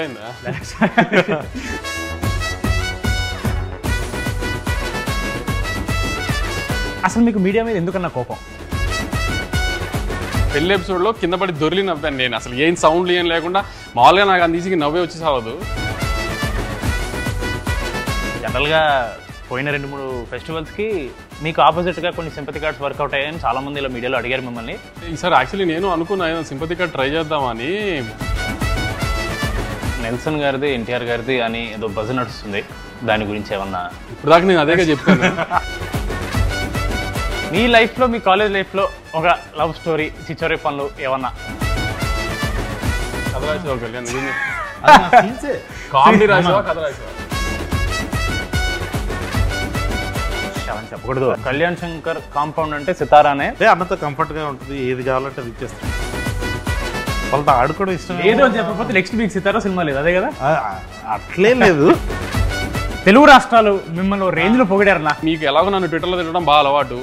అయిందా? అసలు మీకు మీడియా మీద ఎందుకన్నా కోపం? పెళ్లి ఎపిసోడ్లో కింద పడి దొరికి నవ్వాను నేను. అసలు ఏం సౌండ్ ఏం లేకుండా మామూలుగా నాకు అందించి నవ్వే వచ్చి సావదు. జనరల్గా పోయిన 2-3 ఫెస్టివల్స్కి మీకు ఆపోజిట్గా కొన్ని సింపతి కార్డ్స్ వర్కౌట్ అయ్యాయని చాలామంది ఇలా మీడియాలో అడిగారు మిమ్మల్ని. ఈసారి యాక్చువల్లీ నేను అనుకున్నా సింపతి కార్డ్ ట్రై చేద్దామని. నెల్సన్ గారిది, ఎన్టీఆర్ గారిది అని ఏదో బజ్ నడుస్తుంది, దాని గురించి ఏమన్నా? ఇప్పుడు దాకా నేను అదేగా చెప్పాను. మీ లైఫ్లో, మీ కాలేజ్ లైఫ్లో ఒక లవ్ స్టోరీ, చిచ్చోరీ పనులు ఏమన్నా? కథ రాసావా కళ్యాణ్? కామెడీ రాసావా, కథ రాసావా? చెప్పకూడదు. కళ్యాణ్ శంకర్ కాంపౌండ్ అంటే సితారానే. అన్నతో కంఫర్ట్గా ఉంటుంది, ఏది కావాలంటే అది ఇచ్చేస్తాం. వాళ్ళతో ఆడుకోవడం ఇష్టం. ఏదో చెప్పకపోతే నెక్స్ట్ వీక్ సితారా సినిమా లేదు, అదే కదా? అట్లే లేదు. తెలుగు రాష్ట్రాలు మిమ్మల్ని రేంజ్లో పొగిడారు. మీకు ఎలాగో నన్ను ట్విట్టర్లో తిట్టడం బాగా అలవాటు.